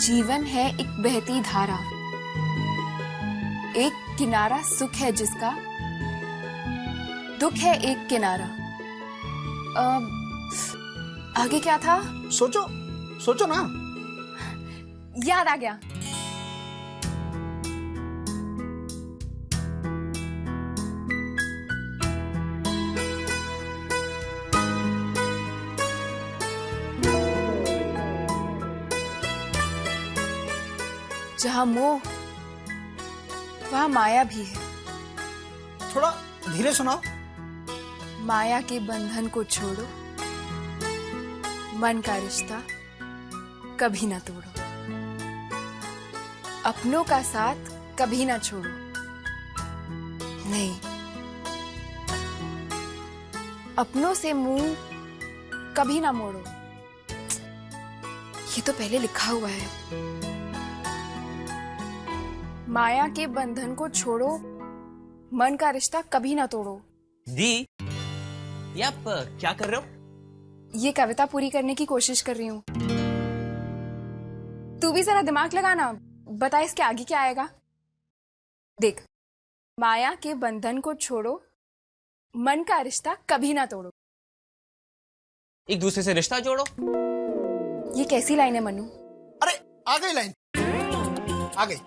जीवन है एक बहती धारा, एक किनारा सुख है जिसका, दुख है एक किनारा। आगे क्या था? सोचो सोचो ना। याद आ गया। जहां मोह वहां माया भी है। थोड़ा धीरे सुनाओ। माया के बंधन को छोड़ो, मन का रिश्ता कभी ना तोड़ो, अपनों का साथ कभी ना छोड़ो। नहीं, अपनों से मुंह कभी ना मोड़ो। ये तो पहले लिखा हुआ है। माया के बंधन को छोड़ो, मन का रिश्ता कभी ना तोड़ो। दी, ये आप क्या कर रहे हो? ये कविता पूरी करने की कोशिश कर रही हूँ। तू भी जरा दिमाग लगाना, बता इसके आगे क्या आएगा। देख, माया के बंधन को छोड़ो, मन का रिश्ता कभी ना तोड़ो। एक दूसरे से रिश्ता जोड़ो। ये कैसी लाइन है मनु? अरे आ गई लाइन, आ गई।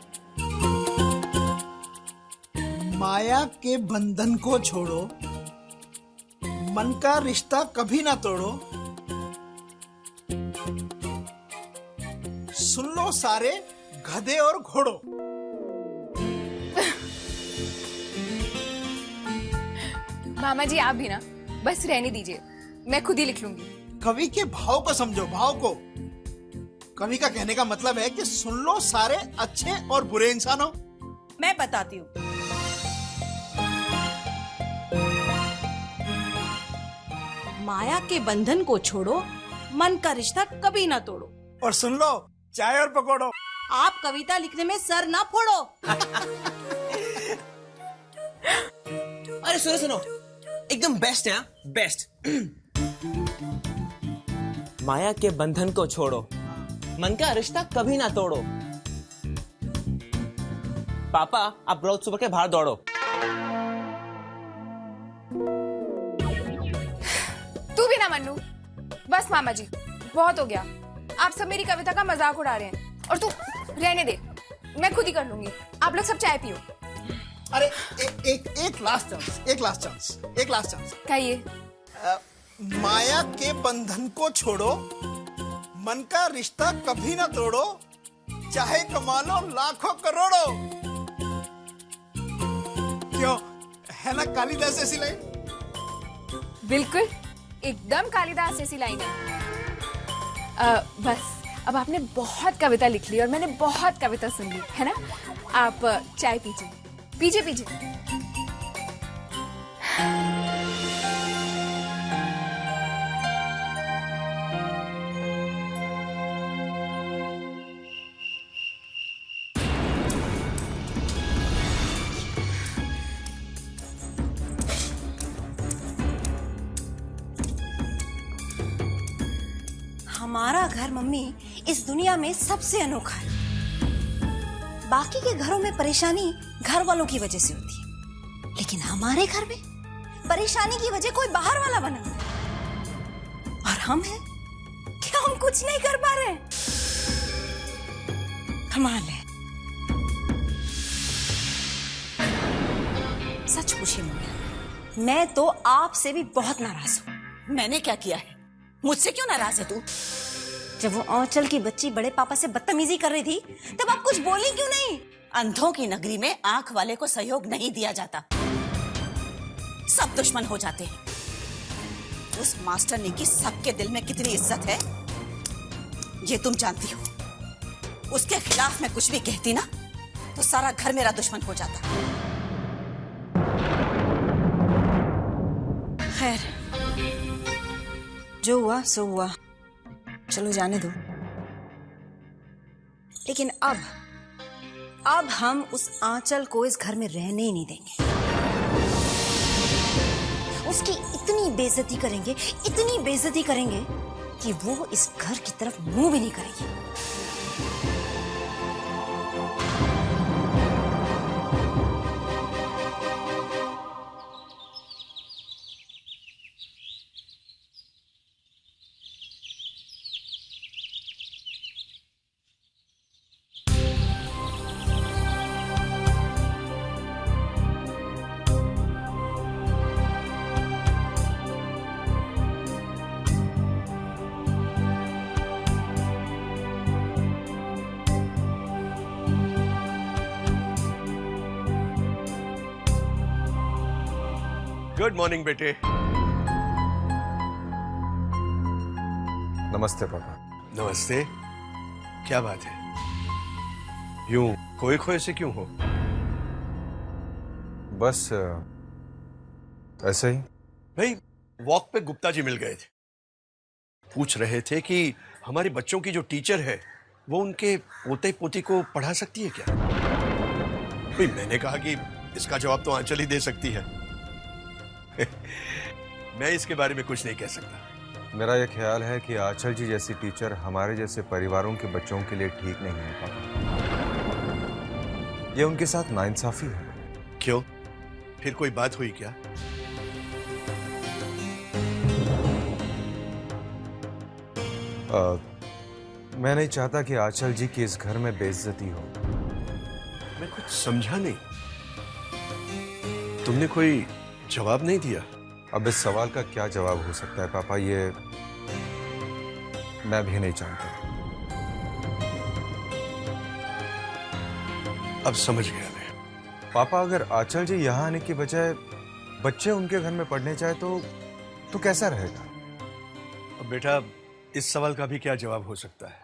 माया के बंधन को छोड़ो, मन का रिश्ता कभी ना तोड़ो, सुन लो सारे गधे और घोड़ों। मामा जी आप भी ना, बस रहने दीजिए, मैं खुद ही लिख लूंगी। कवि के भाव को समझो, भाव को। कवि का कहने का मतलब है कि सुन लो सारे अच्छे और बुरे इंसानों। मैं बताती हूँ। माया के बंधन को छोड़ो, मन का रिश्ता कभी ना तोड़ो, और सुन लो चाय और पकौड़ो। आप कविता लिखने में सर ना फोड़ो। अरे सुनो सुनो, एकदम बेस्ट है, बेस्ट। माया के बंधन को छोड़ो, मन का रिश्ता कभी ना तोड़ो। पापा आप रोज सुबह के बाहर दौड़ो। तू भी ना मन्नू, बस मामा जी बहुत हो गया। आप सब मेरी कविता का मजाक उड़ा रहे हैं, और तू रहने दे, मैं खुद ही कर लूंगी। आप लोग सब चाय पियो। अरे एक लास्ट चांस, एक लास्ट चांस, एक लास्ट चांस। कहिए। माया के बंधन को छोड़ो, मन का रिश्ता कभी ना तोड़ो, चाहे कमा लो लाखों करोड़ों। क्यों, है ना कालिदास ऐसी लाइन? बिल्कुल, एकदम कालिदास जैसी लाइन है। बस अब आपने बहुत कविता लिख ली और मैंने बहुत कविता सुन ली, है ना? आप चाय पीजिए, पीजिए पीजिए। हमारा घर मम्मी इस दुनिया में सबसे अनोखा है। बाकी के घरों में परेशानी घर वालों की वजह से होती है, लेकिन हमारे घर में परेशानी की वजह कोई बाहर वाला बना है। और हम हैं कि हम कुछ नहीं कर पा रहे। कमाल है। सच पूछिए मम्मी, मैं तो आपसे भी बहुत नाराज हूँ। मैंने क्या किया है? मुझसे क्यों नाराज है तू? जब वो आंचल की बच्ची बड़े पापा से बदतमीजी कर रही थी, तब आप कुछ बोली क्यों नहीं? अंधों की नगरी में आंख वाले को सहयोग नहीं दिया जाता, सब दुश्मन हो जाते हैं। उस मास्टरनी की सबके दिल में कितनी इज्जत है, ये तुम जानती हो। उसके खिलाफ मैं कुछ भी कहती ना, तो सारा घर मेरा दुश्मन हो जाता। खैर, जो हुआ सो हुआ, चलो जाने दो। लेकिन अब हम उस आंचल को इस घर में रहने ही नहीं देंगे। उसकी इतनी बेइज्जती करेंगे, इतनी बेइज्जती करेंगे कि वो इस घर की तरफ मुंह भी नहीं करेगी। गुड मॉर्निंग बेटे। नमस्ते पापा। नमस्ते। क्या बात है, यूं खोए खोए से क्यों हो? बस ऐसे ही। भाई वॉक पे गुप्ता जी मिल गए थे, पूछ रहे थे कि हमारे बच्चों की जो टीचर है वो उनके पोते पोती को पढ़ा सकती है क्या? भाई मैंने कहा कि इसका जवाब तो आंचल ही दे सकती है। मैं इसके बारे में कुछ नहीं कह सकता। मेरा यह ख्याल है कि आंचल जी जैसी टीचर हमारे जैसे परिवारों के बच्चों के लिए ठीक नहीं है पापा। ये उनके साथ नाइंसाफी है। क्यों, फिर कोई बात हुई क्या? मैं नहीं चाहता कि आंचल जी की इस घर में बेइज्जती हो। मैं कुछ समझा नहीं, तुमने कोई जवाब नहीं दिया? अब इस सवाल का क्या जवाब हो सकता है पापा, ये मैं भी नहीं जानता। अब समझ गया मैं। पापा अगर आंचल जी यहाँ आने की बजाय बच्चे उनके घर में पढ़ने चाहे तो कैसा रहेगा? अब बेटा इस सवाल का भी क्या जवाब हो सकता है?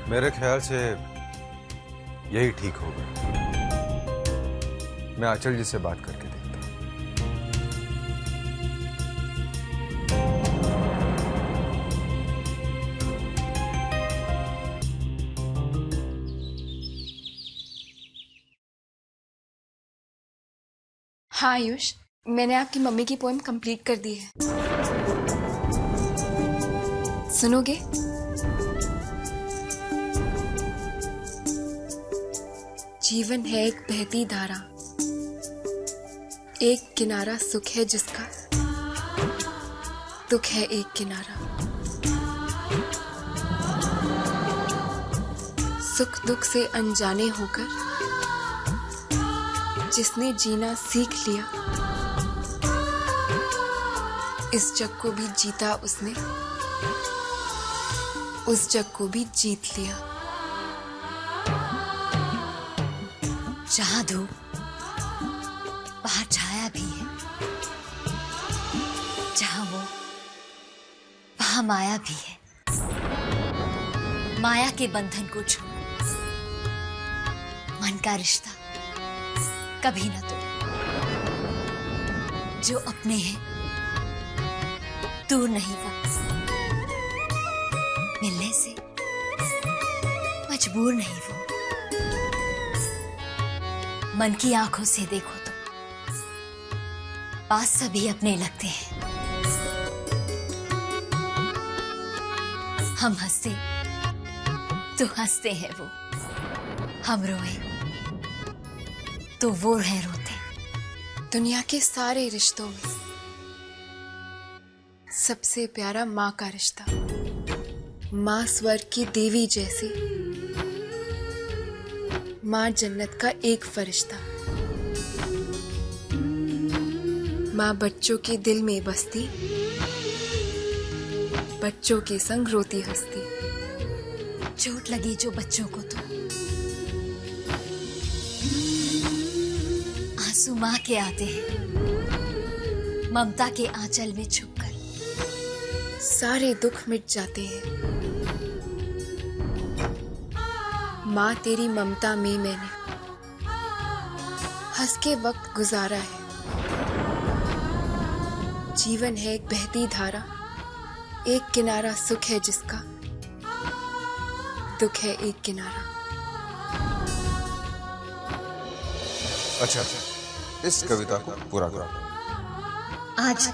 मेरे ख्याल से यही ठीक होगा। मैं आंचल जी से बात करके देखता हूं। हाँ आयुष, मैंने आपकी मम्मी की पोएम कंप्लीट कर दी है। सुनोगे? जीवन है एक बहती धारा, एक किनारा सुख है जिसका, दुख है एक किनारा। सुख दुख से अनजाने होकर जिसने जीना सीख लिया, इस जग को भी जीता उसने, उस जग को भी जीत लिया। जहां धूप वहां छाया भी है, जहां वो वहां माया भी है। माया के बंधन को छोड़ मन का रिश्ता कभी ना तोड़। जो अपने हैं दूर नहीं वो, मिलने से मजबूर नहीं वो। मन की आंखों से देखो तो पास सभी अपने लगते हैं। हम हंसते तो हंसते हैं वो, हम रोए तो वो है रोते। दुनिया के सारे रिश्तों में सबसे प्यारा माँ का रिश्ता। माँ स्वर्ग की देवी जैसी, माँ जन्नत का एक फरिश्ता। माँ बच्चों के दिल में बसती, बच्चों के संग रोती हंसती। चोट लगी जो बच्चों को तो आंसू माँ के आते हैं, ममता के आंचल में छुपकर सारे दुख मिट जाते हैं। माँ तेरी ममता में मैंने हंस के वक्त गुजारा है। जीवन है एक बहती धारा, एक किनारा सुख है जिसका, दुख है एक किनारा। अच्छा, इस कविता को पूरा करो। आज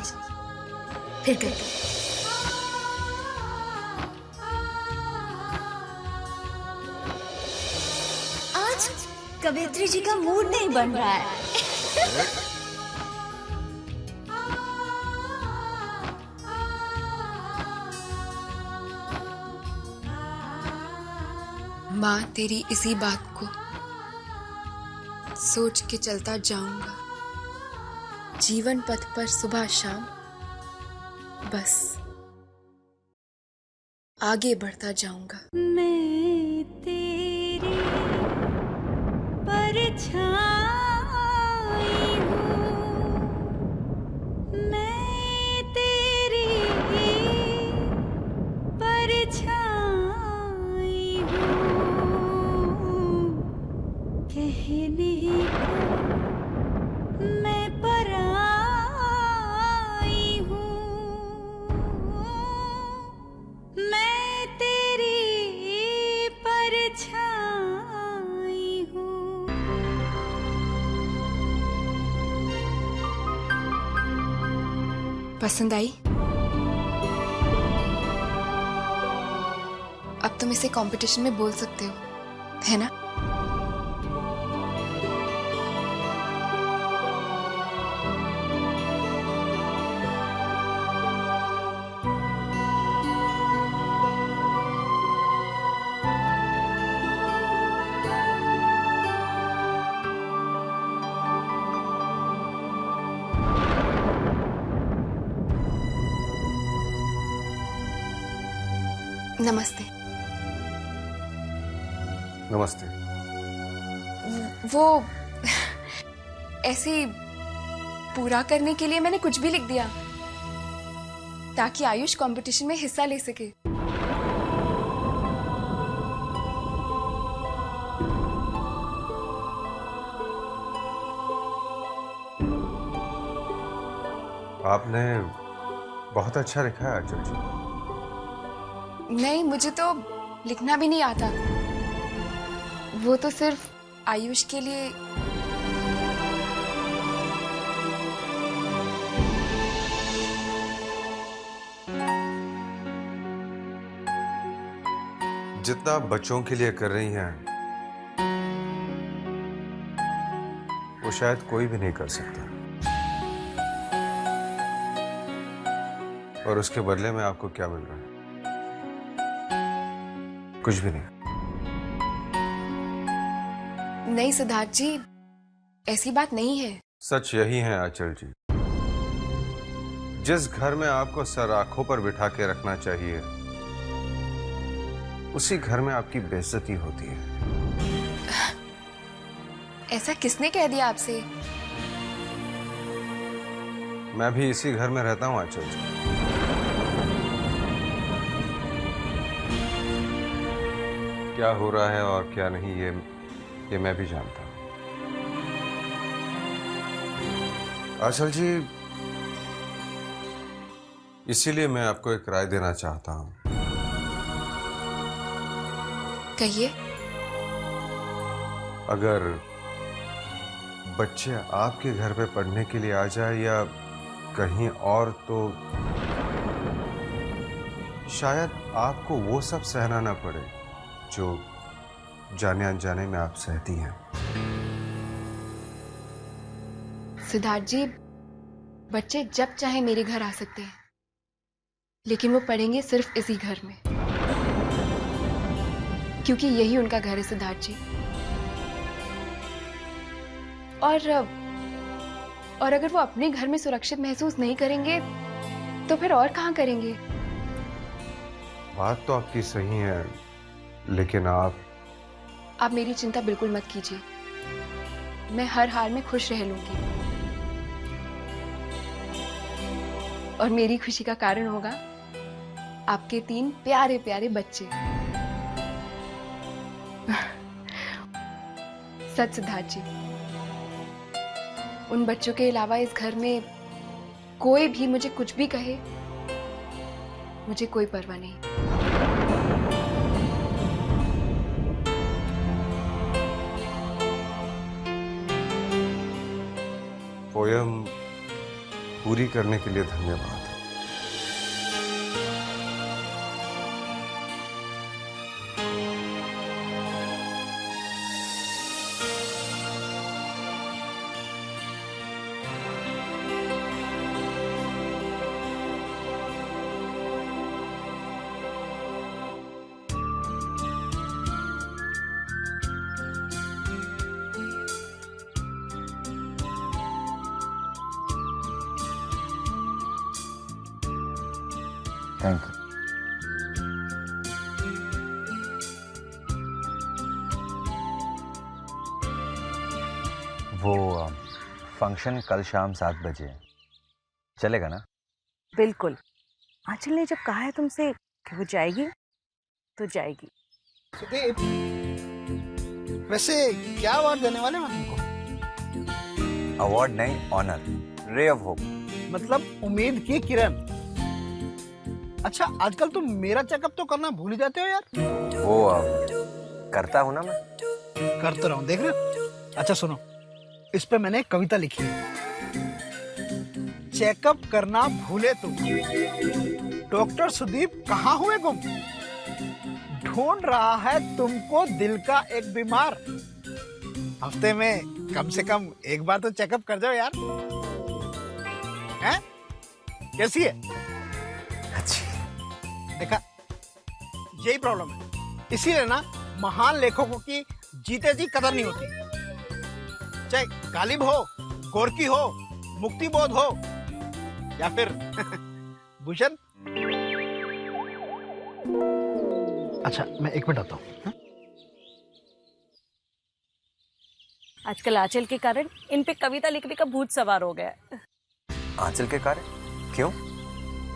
फिर करके आज कवित्री जी का मूड नहीं बन रहा है। माँ तेरी इसी बात को सोच के चलता जाऊंगा। जीवन पथ पर सुबह शाम बस आगे बढ़ता जाऊंगा। मैं तेरी परछाई हूँ, मैं तेरी परछाई हूँ, कहने को मैं पराई हूँ, मैं तेरी परछाई हूँ। पसंद आई? अब तुम इसे कंपटीशन में बोल सकते हो, है ना? नमस्ते। नमस्ते। वो ऐसे पूरा करने के लिए मैंने कुछ भी लिख दिया ताकि आयुष कंपटीशन में हिस्सा ले सके। आपने बहुत अच्छा लिखा है आंचल जी। नहीं, मुझे तो लिखना भी नहीं आता। वो तो सिर्फ आयुष के लिए। जितना आप बच्चों के लिए कर रही हैं वो शायद कोई भी नहीं कर सकता, और उसके बदले में आपको क्या मिल रहा है? कुछ भी नहीं। नहीं सिद्धार्थ जी, ऐसी बात नहीं है। सच यही है आंचल जी। जिस घर में आपको सर आंखों पर बिठा के रखना चाहिए उसी घर में आपकी बेइज्जती होती है। ऐसा किसने कह दिया आपसे? मैं भी इसी घर में रहता हूं आंचल जी। क्या हो रहा है और क्या नहीं ये मैं भी जानता हूं। आंचल जी, इसीलिए मैं आपको एक राय देना चाहता हूं। कहिए। अगर बच्चे आपके घर पे पढ़ने के लिए आ जाए या कहीं और, तो शायद आपको वो सब सहना ना पड़े जो जाने अनजाने में आप सहती हैं। सिद्धार्थ जी, बच्चे जब चाहे मेरे घर आ सकते हैं, लेकिन वो पढ़ेंगे सिर्फ इसी घर में, क्योंकि यही उनका घर है सिद्धार्थ जी। और अगर वो अपने घर में सुरक्षित महसूस नहीं करेंगे तो फिर और कहां करेंगे? बात तो आपकी सही है, लेकिन आप मेरी चिंता बिल्कुल मत कीजिए। मैं हर हाल में खुश रह लूंगी, और मेरी खुशी का कारण होगा आपके 3 प्यारे प्यारे बच्चे। सच सिद्धार्थ जी, उन बच्चों के अलावा इस घर में कोई भी मुझे कुछ भी कहे, मुझे कोई परवाह नहीं। पोयम पूरी करने के लिए धन्यवाद। Thank you. वो फंक्शन कल शाम 7 बजे है, चलेगा ना? बिल्कुल। आंचल ने जब कहा है तुमसे कि वो जाएगी तो जाएगी। सुदीप, वैसे क्या अवार्ड देने वाले हैं तुमको? अवार्ड नहीं, ऑनर, रे ऑफ होप। मतलब उम्मीद की किरण। अच्छा, आजकल तुम मेरा चेकअप तो करना भूल ही जाते हो यार। वो करता हूं ना मैं। करते रहो, देख रहे हो? अच्छा सुनो, इस पे मैंने एक कविता लिखी है। चेकअप करना भूले तुम, डॉक्टर सुदीप कहाँ हुए गुम, ढूंढ रहा है तुमको दिल का एक बीमार। हफ्ते में कम से कम एक बार तो चेकअप कर जाओ यार। हैं? कैसी है? अच्छी। देखा, यही प्रॉब्लम है। इसीलिए ना महान लेखकों की जीते जी कदर नहीं होती। चाहे गालिब हो, गोरकी हो, मुक्ति बोध हो, या फिर भूषण। अच्छा, मैं एक मिनट आता हूँ। आजकल आंचल के कारण इन पे कविता लिखने का भूत सवार हो गया है। आंचल के कारण? क्यों?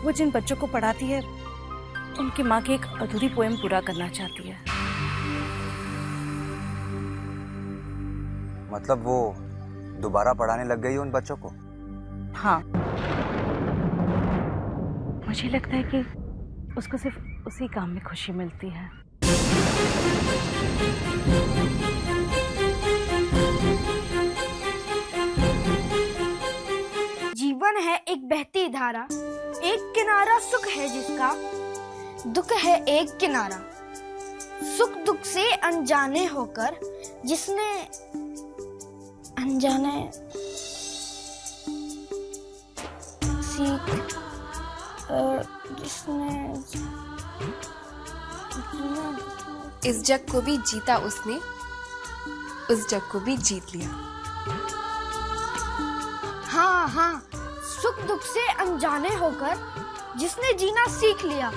वो जिन बच्चों को पढ़ाती है उनकी माँ की एक अधूरी पोएम पूरा करना चाहती है। मतलब वो दोबारा पढ़ाने लग गई उन बच्चों को? हाँ, मुझे लगता है कि उसको सिर्फ उसी काम में खुशी मिलती है। जीवन है एक बहती धारा, एक किनारा सुख है जिसका, दुख है एक किनारा। सुख दुख से अनजाने होकर जिसने अनजाने सीख जिसने इस जग को भी जीता उसने, उस जग को भी जीत लिया। हाँ हाँ, सुख दुख से अनजाने होकर जिसने जीना सीख लिया,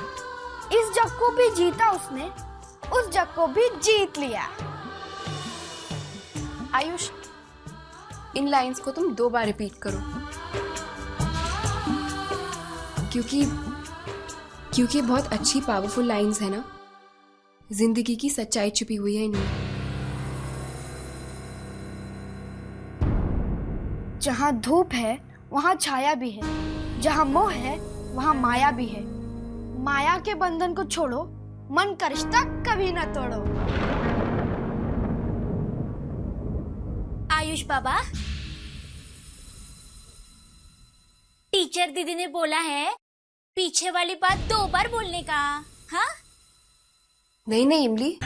इस जग को भी जीता उसने, उस जग को भी जीत लिया। आयुष, इन लाइंस को तुम 2 बार रिपीट करो, क्योंकि बहुत अच्छी पावरफुल लाइंस है ना। जिंदगी की सच्चाई छुपी हुई है इनमें। जहाँ धूप है वहाँ छाया भी है, जहाँ मोह है वहाँ माया भी है। माया के बंधन को छोड़ो, मन का रिश्ता कभी न तोड़ो। आयुष बाबा, टीचर दीदी ने बोला है पीछे वाली बात 2 बार बोलने का। हाँ? नहीं इमली,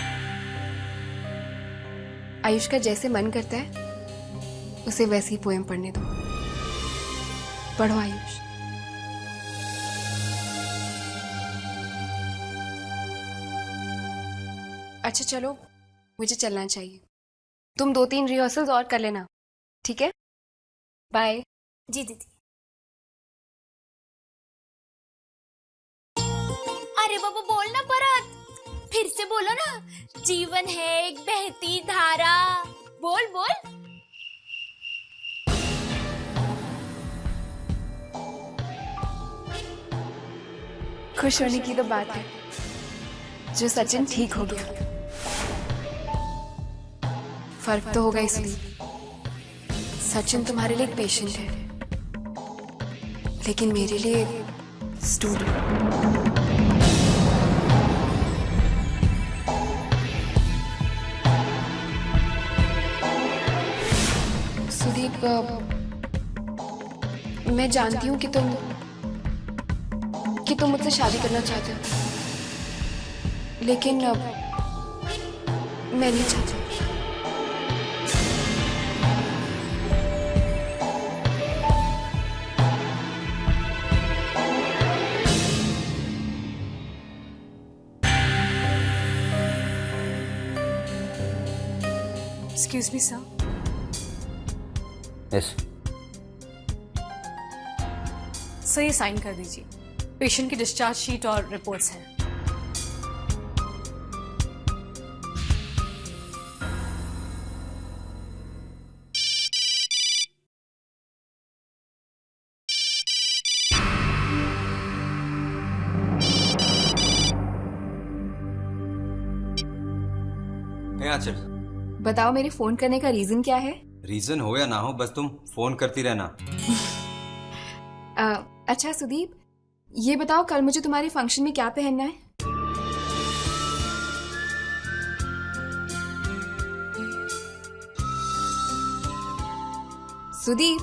आयुष का जैसे मन करता है उसे वैसी ही पोएम पढ़ने दो। पढ़ो आयुष। अच्छा चलो, मुझे चलना चाहिए। तुम 2-3 रिहर्सल्स और कर लेना, ठीक है? बाय। जी दीदी। अरे बाबा बोलना परत, फिर से बोलो ना। जीवन है एक बहती धारा, बोल बोल। खुश होने की तो बात है जो सचिन ठीक हो गया। फर्क तो होगा इसलिए, सचिन तुम्हारे लिए एक पेशेंट है, लेकिन मेरे लिए स्टूडेंट। सुदीप, मैं जानती हूँ कि तुम मुझसे शादी करना चाहते हो, लेकिन मैं नहीं चाहती। Excuse me, sir. Yes. Sir ये साइन कर दीजिए। पेशेंट की डिस्चार्ज शीट और रिपोर्ट्स हैं। आंचल, बताओ मेरे फोन करने का रीजन क्या है? रीजन हो या ना हो, बस तुम फोन करती रहना। अच्छा सुदीप, ये बताओ कल मुझे तुम्हारे फंक्शन में क्या पहनना है? सुदीप,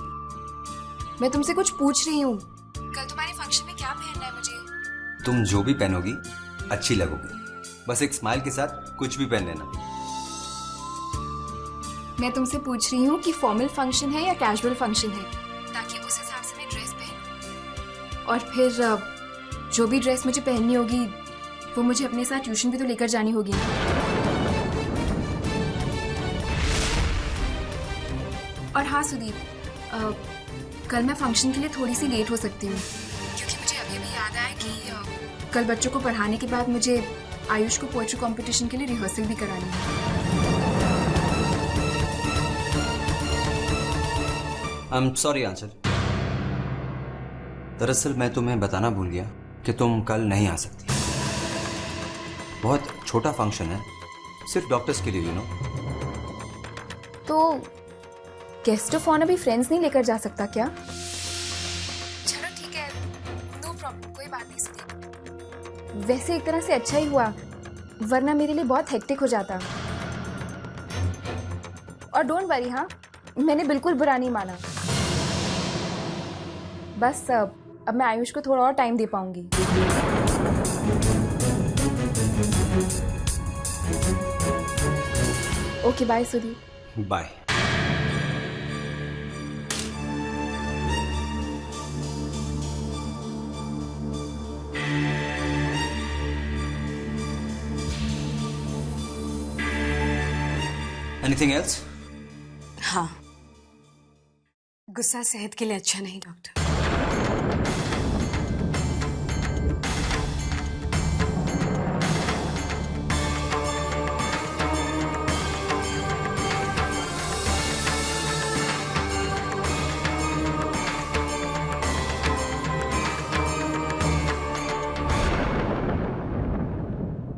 मैं तुमसे कुछ पूछ रही हूँ। कल तुम्हारे फंक्शन में क्या पहनना है मुझे? तुम जो भी पहनोगी अच्छी लगोगी, बस एक स्माइल के साथ कुछ भी पहन लेना। मैं तुमसे पूछ रही हूँ कि फॉर्मल फंक्शन है या कैजुअल फंक्शन है, ताकि उस हिसाब से मैं ड्रेस पहनूं। और फिर जो भी ड्रेस मुझे पहननी होगी वो मुझे अपने साथ ट्यूशन भी तो लेकर जानी होगी। और हाँ सुदीप, कल मैं फंक्शन के लिए थोड़ी सी लेट हो सकती हूँ, क्योंकि मुझे अभी भी याद आया कि कल बच्चों को पढ़ाने के बाद मुझे आयुष को पोएट्री कंपटीशन के लिए रिहर्सल भी करानी है। आई एम सॉरी आंचल, दरअसल मैं तुम्हें बताना भूल गया कि तुम कल नहीं आ सकती। बहुत छोटा फंक्शन है, सिर्फ डॉक्टर्स के लिए, यू नो। तो गेस्ट ऑफ ऑनर भी फ्रेंड्स नहीं लेकर जा सकता क्या? चलो ठीक है, नो प्रॉब्लम, कोई बात नहीं सुदीप। वैसे एक तरह से अच्छा ही हुआ, वरना मेरे लिए बहुत हेक्टिक हो जाता। और डोंट वरी, हाँ मैंने बिल्कुल बुरा नहीं माना। बस अब मैं आयुष को थोड़ा और टाइम दे पाऊंगी। Okay bye Sudeep. Bye. Anything else? हाँ, गुस्सा सेहत के लिए अच्छा नहीं डॉक्टर।